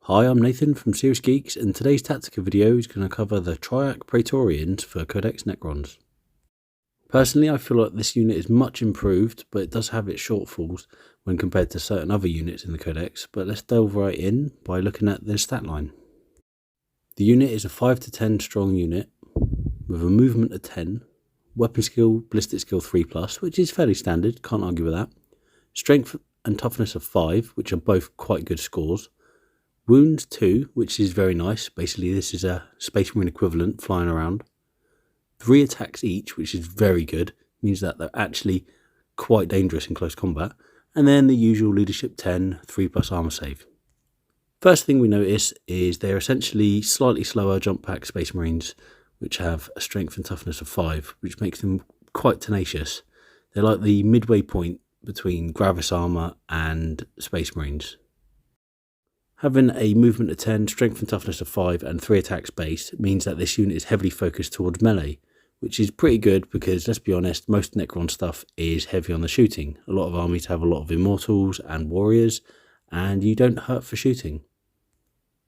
Hi, I'm Nathan from Serious Geeks, and today's Tactica video is going to cover the Triarch Praetorians for Codex Necrons. Personally, I feel like this unit is much improved, but it does have its shortfalls when compared to certain other units in the Codex, but let's delve right in by looking at the stat line. The unit is a 5 to 10 strong unit with a movement of 10, weapon skill, ballistic skill 3+, which is fairly standard, can't argue with that, strength and toughness of 5, which are both quite good scores, wounds 2, which is very nice. Basically, this is a Space Marine equivalent flying around. 3 attacks each, which is very good. Means that they're actually quite dangerous in close combat. And then the usual leadership 10, 3+ armor save. First thing we notice is they're essentially slightly slower jump pack Space Marines, which have a strength and toughness of 5, which makes them quite tenacious. They're like the midway point between Gravis armor and Space Marines. Having a movement of 10, strength and toughness of 5 and 3 attacks base means that this unit is heavily focused towards melee, which is pretty good because, let's be honest, most Necron stuff is heavy on the shooting. A lot of armies have a lot of immortals and warriors, and you don't hurt for shooting.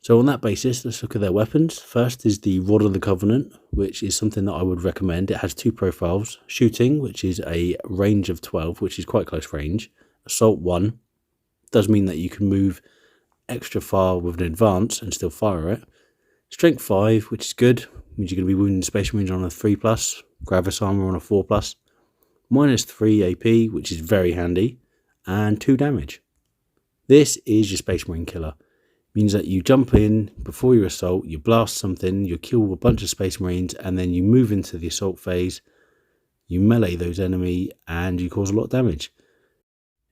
So on that basis, let's look at their weapons. First is the Rod of the Covenant, which is something that I would recommend. It has 2 profiles. Shooting, which is a range of 12, which is quite close range. Assault 1 does mean that you can move extra far with an advance and still fire it. Strength 5, which is good, means you're going to be wounding Space Marines on a 3+, Gravis armor on a 4+, -3 AP, which is very handy, and 2 damage. This is your Space Marine killer. Means that you jump in before your assault, you blast something, you kill a bunch of Space Marines, and then you move into the assault phase, you melee those enemy, and you cause a lot of damage.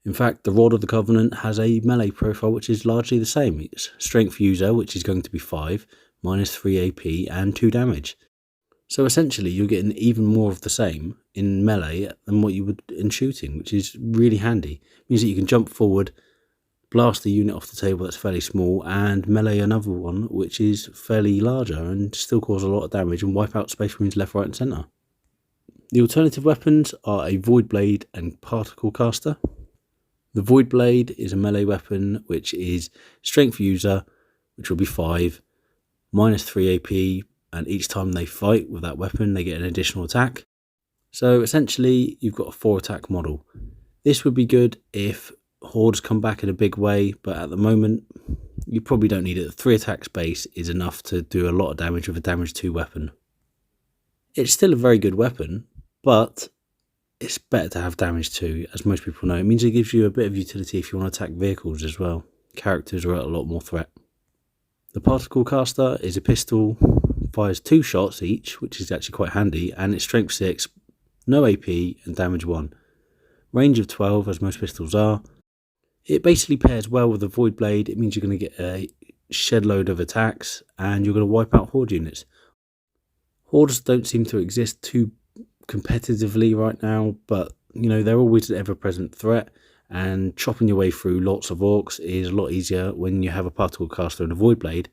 In fact, the Rod of the Covenant has a melee profile which is largely the same. It's Strength User, which is going to be 5, -3 AP, and 2 damage. So essentially, you're getting even more of the same in melee than what you would in shooting, which is really handy. It means that you can jump forward, blast a unit off the table that's fairly small, and melee another one which is fairly larger and still cause a lot of damage and wipe out Space Marines left, right, and centre. The alternative weapons are a Void Blade and Particle Caster. The Void Blade is a melee weapon, which is Strength User, which will be 5, -3 AP, and each time they fight with that weapon, they get an additional attack. So essentially, you've got a 4 attack model. This would be good if hordes come back in a big way, but at the moment, you probably don't need it. The 3 attacks base is enough to do a lot of damage with a damage 2 weapon. It's still a very good weapon, but it's better to have damage 2, as most people know. It means it gives you a bit of utility if you want to attack vehicles as well. Characters are at a lot more threat. The Particle Caster is a pistol, fires 2 shots each, which is actually quite handy, and it's strength 6, no AP, and damage 1. Range of 12, as most pistols are. It basically pairs well with the Void Blade. It means you're going to get a shed load of attacks, and you're going to wipe out horde units. Hordes don't seem to exist too competitively right now, but you know, they're always an ever-present threat, and chopping your way through lots of orcs is a lot easier when you have a Particle Caster and a Void Blade,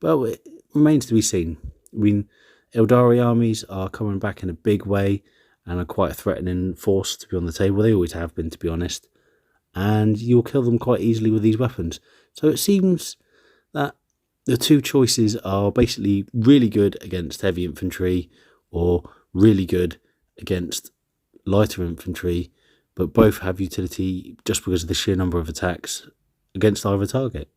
but it remains to be seen. I mean, Eldari armies are coming back in a big way and are quite a threatening force to be on the table. They always have been, to be honest, and you'll kill them quite easily with these weapons. So it seems that the 2 choices are basically really good against heavy infantry or really good against lighter infantry, but both have utility just because of the sheer number of attacks against either target.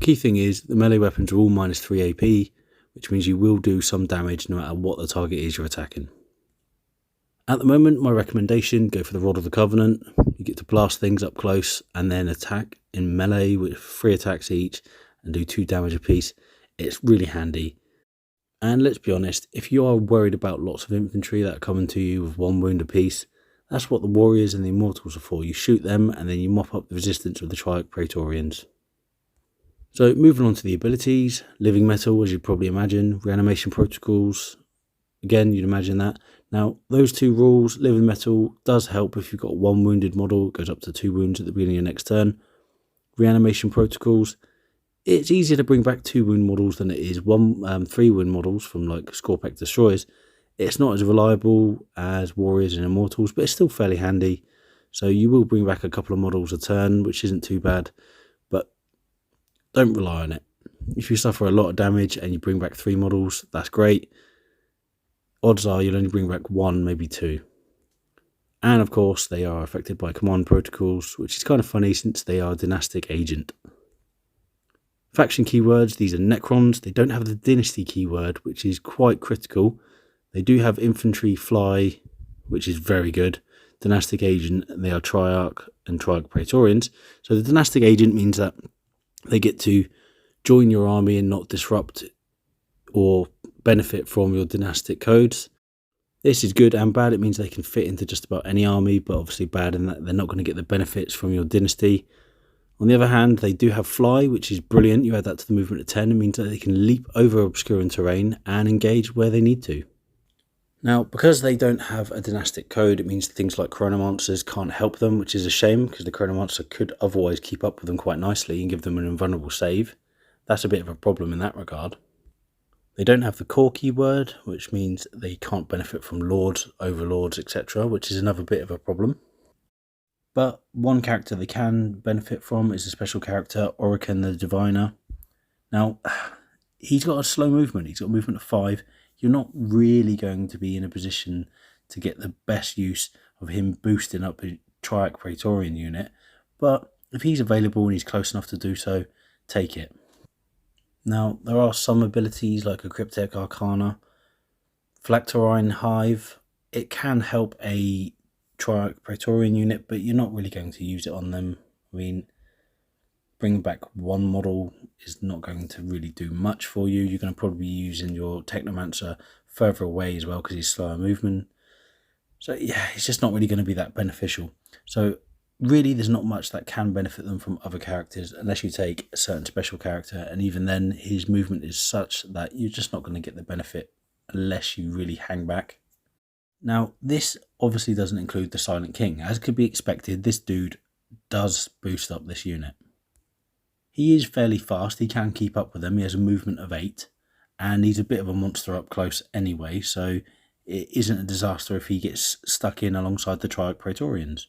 Key thing is the melee weapons are all -3 AP, which means you will do some damage no matter what the target is you're attacking. At the moment, my recommendation, go for the Rod of the Covenant. You get to blast things up close and then attack in melee with 3 attacks each and do 2 damage apiece. It's really handy. And let's be honest, if you are worried about lots of infantry that are coming to you with 1 wound apiece, that's what the warriors and the immortals are for. You shoot them and then you mop up the resistance with the Triarch Praetorians. So moving on to the abilities, Living Metal, as you'd probably imagine, Reanimation Protocols, again you'd imagine that. Now those 2 rules, Living Metal does help if you've got 1 wounded model, it goes up to 2 wounds at the beginning of your next turn. Reanimation Protocols, it's easier to bring back 2 wound models than it is 3 wound models from like Scorpec Destroyers. It's not as reliable as Warriors and Immortals, but it's still fairly handy. So you will bring back a couple of models a turn, which isn't too bad. But don't rely on it. If you suffer a lot of damage and you bring back 3 models, that's great. Odds are you'll only bring back 1, maybe 2. And of course, they are affected by command protocols, which is kind of funny since they are Dynastic Agent. Faction keywords, these are Necrons. They don't have the Dynasty keyword, which is quite critical. They do have Infantry Fly, which is very good. Dynastic Agent, and they are Triarch and Triarch Praetorians. So the Dynastic Agent means that they get to join your army and not disrupt or benefit from your dynastic codes. This is good and bad. It means they can fit into just about any army, but obviously bad in that they're not going to get the benefits from your dynasty. On the other hand, they do have Fly, which is brilliant. You add that to the movement of 10. It means that they can leap over obscure terrain and engage where they need to. Now, because they don't have a dynastic code, it means things like Chronomancers can't help them, which is a shame because the Chronomancer could otherwise keep up with them quite nicely and give them an invulnerable save. That's a bit of a problem in that regard. They don't have the core keyword, which means they can't benefit from Lords, Overlords, etc., which is another bit of a problem. But one character they can benefit from is a special character, Orican the Diviner. Now, he's got a slow movement. He's got a movement of 5. You're not really going to be in a position to get the best use of him boosting up a Triarch Praetorian unit. But if he's available and he's close enough to do so, take it. Now, there are some abilities like a Cryptic Arcana, Phylacterine Hive. It can help a Triarch Praetorian unit, but you're not really going to use it on them. I mean, bringing back 1 model is not going to really do much for you. You're going to probably be using your Technomancer further away as well because he's slower movement. So yeah, it's just not really going to be that beneficial. So really, there's not much that can benefit them from other characters unless you take a certain special character, and even then his movement is such that you're just not going to get the benefit unless you really hang back. Now, this obviously doesn't include the Silent King. As could be expected, this dude does boost up this unit. He is fairly fast, he can keep up with them, he has a movement of 8, and he's a bit of a monster up close anyway, so it isn't a disaster if he gets stuck in alongside the Triarch Praetorians.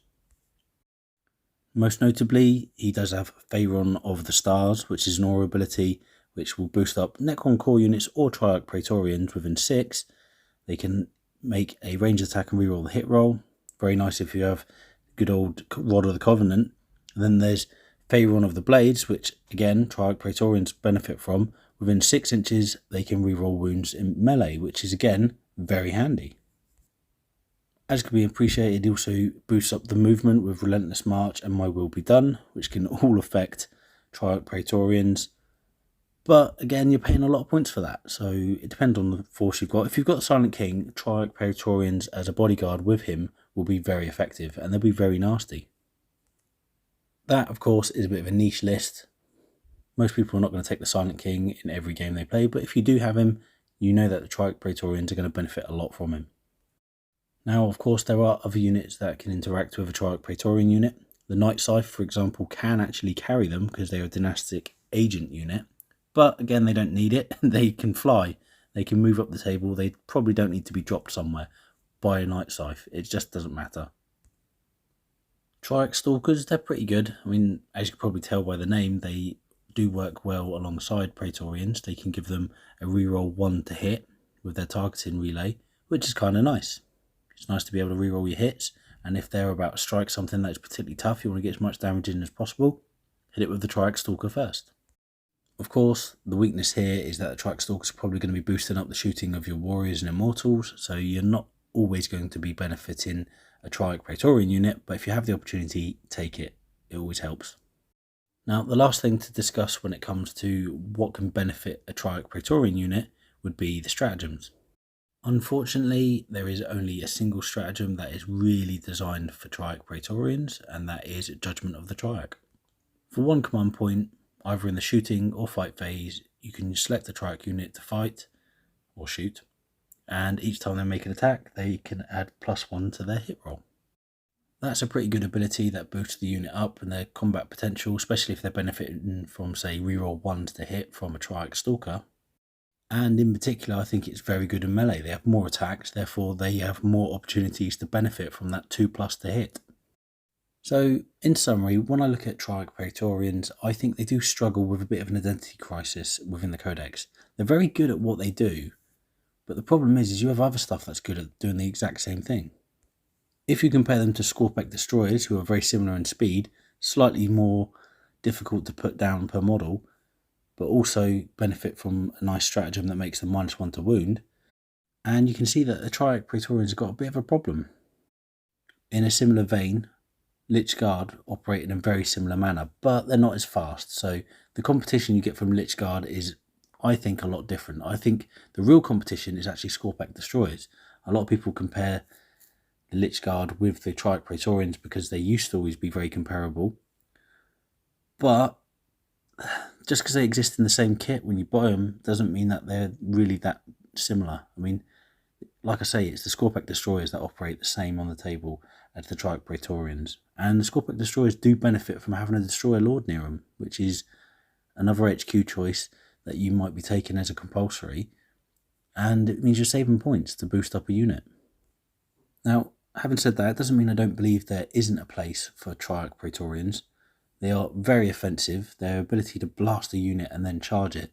Most notably, he does have Pharaon of the Stars, which is an aura ability which will boost up Necron core units or Triarch Praetorians within 6. They can make a ranged attack and reroll the hit roll. Very nice if you have good old Rod of the Covenant. And then there's Pharaon of the Blades, which again Triarch Praetorians benefit from. Within 6 inches they can reroll wounds in melee, which is again very handy. As can be appreciated, he also boosts up the movement with Relentless March and My Will Be Done, which can all affect Triarch Praetorians. But again, you're paying a lot of points for that, so it depends on the force you've got. If you've got the Silent King, Triarch Praetorians as a bodyguard with him will be very effective, and they'll be very nasty. That, of course, is a bit of a niche list. Most people are not going to take the Silent King in every game they play, but if you do have him, you know that the Triarch Praetorians are going to benefit a lot from him. Now, of course, there are other units that can interact with a Triarch Praetorian unit. The Night Scythe, for example, can actually carry them because they are a Dynastic Agent unit. But again, they don't need it. They can fly. They can move up the table. They probably don't need to be dropped somewhere by a Night Scythe. It just doesn't matter. Triarch Stalkers, they're pretty good. I mean, as you can probably tell by the name, they do work well alongside Praetorians. They can give them a reroll 1 to hit with their targeting relay, which is kind of nice. It's nice to be able to reroll your hits, and if they're about to strike something that's particularly tough, you want to get as much damage in as possible, hit it with the Triarch Stalker first. Of course, the weakness here is that the Triarch Stalkers are probably going to be boosting up the shooting of your Warriors and Immortals, so you're not always going to be benefiting a Triarch Praetorian unit, but if you have the opportunity, take it. It always helps. Now, the last thing to discuss when it comes to what can benefit a Triarch Praetorian unit would be the stratagems. Unfortunately, there is only a single stratagem that is really designed for Triarch Praetorians, and that is Judgment of the Triarch. For 1 command point, either in the shooting or fight phase, you can select a Triarch unit to fight or shoot, and each time they make an attack, they can add +1 to their hit roll. That's a pretty good ability that boosts the unit up and their combat potential, especially if they're benefiting from, say, reroll 1s to hit from a Triarch Stalker. And in particular, I think it's very good in melee. They have more attacks, therefore they have more opportunities to benefit from that 2+ to hit. So, in summary, when I look at Triarch Praetorians, I think they do struggle with a bit of an identity crisis within the Codex. They're very good at what they do, but the problem is you have other stuff that's good at doing the exact same thing. If you compare them to Scorpec Destroyers, who are very similar in speed, slightly more difficult to put down per model, but also benefit from a nice stratagem that makes them -1 to wound, and you can see that the Triarch Praetorians have got a bit of a problem. In a similar vein, Lich Guard operate in a very similar manner, but they're not as fast, so the competition you get from Lich Guard is, I think, a lot different. I think the real competition is actually Scorpec Destroyers. A lot of people compare the Lich Guard with the Triarch Praetorians because they used to always be very comparable, but just because they exist in the same kit when you buy them doesn't mean that they're really that similar. I mean, like I say, it's the Scorpec Destroyers that operate the same on the table as the Triarch Praetorians. And the Scorpec Destroyers do benefit from having a Destroyer Lord near them, which is another HQ choice that you might be taking as a compulsory. And it means you're saving points to boost up a unit. Now, having said that, it doesn't mean I don't believe there isn't a place for Triarch Praetorians. They are very offensive. Their ability to blast a unit and then charge it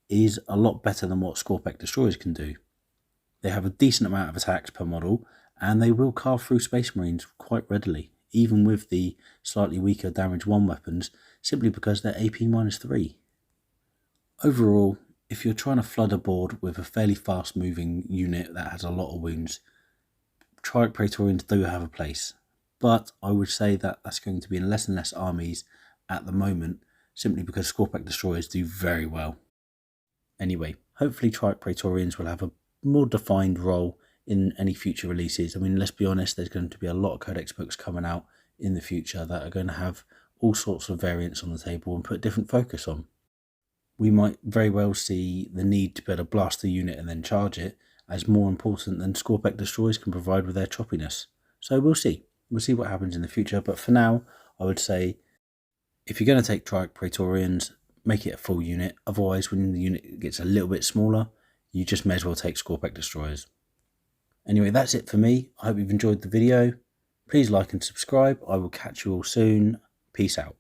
is a lot better than what Scorpec Destroyers can do. They have a decent amount of attacks per model, and they will carve through Space Marines quite readily, even with the slightly weaker damage 1 weapons, simply because they're AP -3. Overall, if you're trying to flood a board with a fairly fast moving unit that has a lot of wounds, Triarch Praetorians do have a place, but I would say that that's going to be in less and less armies at the moment, simply because Scorpec Destroyers do very well. Anyway, hopefully Triarch Praetorians will have a more defined role in any future releases. I mean, let's be honest, there's going to be a lot of Codex books coming out in the future that are going to have all sorts of variants on the table and put different focus on. We might very well see the need to be able to blast the unit and then charge it as more important than Scorpec Destroyers can provide with their choppiness. So we'll see. We'll see what happens in the future. But for now, I would say if you're going to take Triarch Praetorians, make it a full unit. Otherwise, when the unit gets a little bit smaller, you just may as well take Scorpec Destroyers. Anyway, that's it for me. I hope you've enjoyed the video. Please like and subscribe. I will catch you all soon. Peace out.